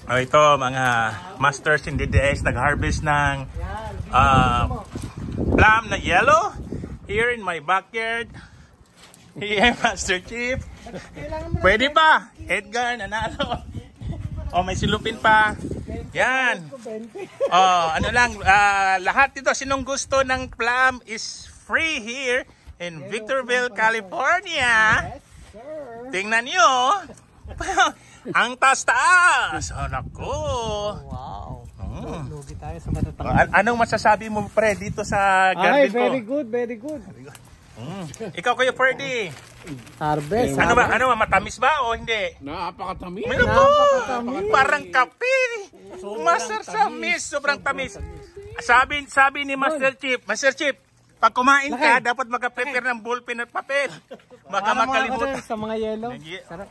Oh, ito mga masters in DDS nag-harvest ng plum na yellow here in my backyard. Here, Master Chief. Pwede pa. Edgar, nanalo. Oh, may silupin pa. Yan. Oh, ano lang, lahat dito, sinong gusto ng plum is free here in Victorville, California. Tingnan nyo. Ang taas-taas. Oh, naku. Wow. Lugi tayo sa matatangkad. Anong masasabi mo, pre, dito sa garden ko? Very good, very good. Ikaw, Kuya Ferdy. Harvest. Ano ba? Matamis ba o hindi? Napakatamis. Napakatamis. Parang kape. Masarsamis. Sobrang tamis. Sabi ni Master Chief, pag kumain ka, dapat mag-prepare ng ballpen at papel. Baka makalimutan. Sa mga yellow. Sarap.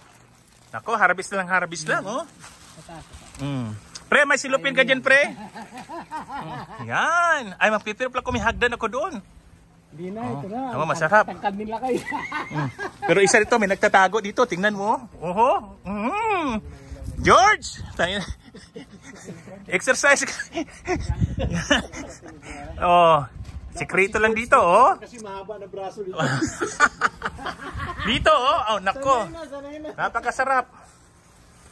Nako, harvest lang, oh. Pre, may silupin ka dyan, pre. Yan. Ay, magpipirap lang kung may hagdan ako doon. Hindi na, ito na. Masarap. Tangkad nila kayo. Pero isa dito, may nagtatago dito. Tingnan mo. Oho. George! Exercise. Oh. Sekreto lang dito, oh. Kasi mahaba na braso dito. Dito, oh. Oh, nako. Napakasarap.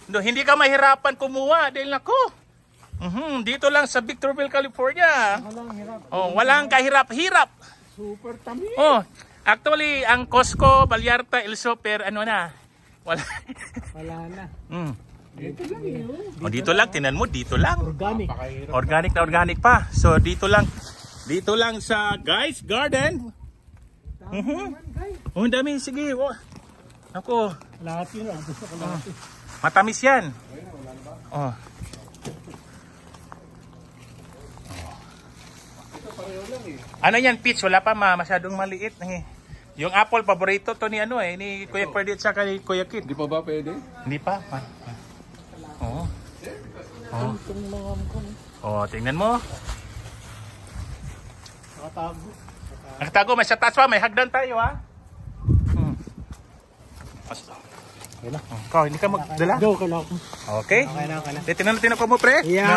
No, hindi ka mahirapan kumuha dahil nako. Dito lang sa Victorville, California. Oh, walang kahirap-hirap. Super tamis. Oh, actually, ang Costco, Vallarta, El Super, ano na? Wala na. Dito lang yun. Oh, dito lang, tinan mo, dito lang. Organic. Organic pa. So, dito lang sa Guys Garden. Oh, dami, sige. Oh. Ako. Lahat yun, gusto ko lahat. Matamis yan. Oh. Ano yan, peach? Wala pa, masyadong maliit. Yung apple, paborito to ni ni Kuya Ferdy at saka ni Kuya Kid. Hindi pa ba pwede? Hindi pa. Oo. Oh, tingnan mo. Nakatago, may sa taas pa, may hagdan tayo, ha? Hindi ka magdala? Okay. Tingnan natin ako mo, pre. Yan!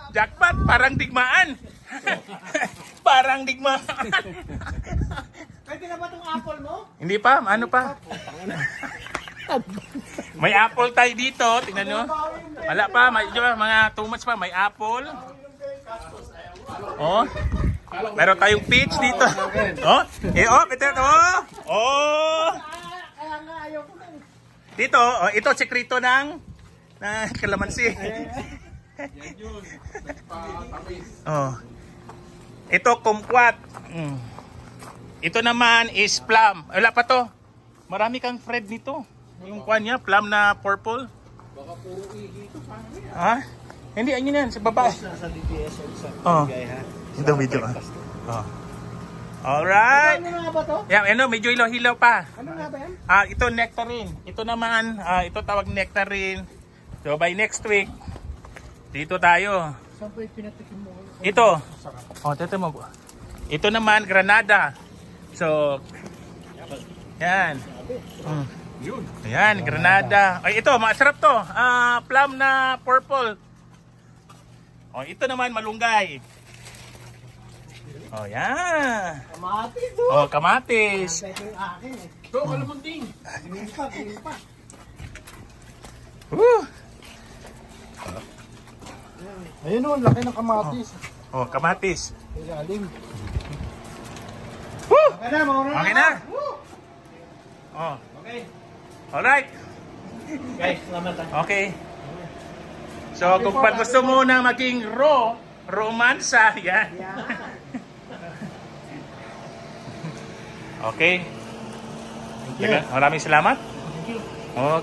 Jackpot, parang digmaan. Parang digmaan. Pwede na ba itong apple mo? Hindi pa, ano pa? May apple tayo dito, tingnan nyo. Wala pa, mga 2 months pa, may apple. Oh. Meron tayong peach dito. Oh, ito. Oh. Dito, ito sekreto ng kalamansi. Oh. Ito kumquat. Ito naman is plum. Wala pa to. Marami kang Fred nito. Yung kuan niya, plum na purple. Baka puro ihi ito. Ha? Hindi, ayun yan, sa baba. Sa DPS sa bigay, ha? Ito, medyo. Alright. Ano nga ba to? Yan, medyo hilaw pa. Ano nga ba yan? Ito nectarine. Ito naman, ito tawag nectarine. So by next week, dito tayo. Saan po yung pinatikin mo? Ito. Tito mo. Ito naman, granada. So, yan. Yan, granada. Ay, ito, masarap to. Plum na purple. Ito naman, malunggay. Yan. Kamatis. Kamatis. Ito yung akin eh. Ito, kalamunting. Tingin pa. Ayun o, laki ng kamatis. Kamatis. Ilalim. Okay na, mauna okay na. Okay. Alright. Guys, salamat. Okay. So, kung pag gusto mo na maging romansa, yan. Okay. Maraming salamat.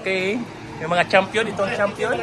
Okay. Yung mga champion, ito ang champion.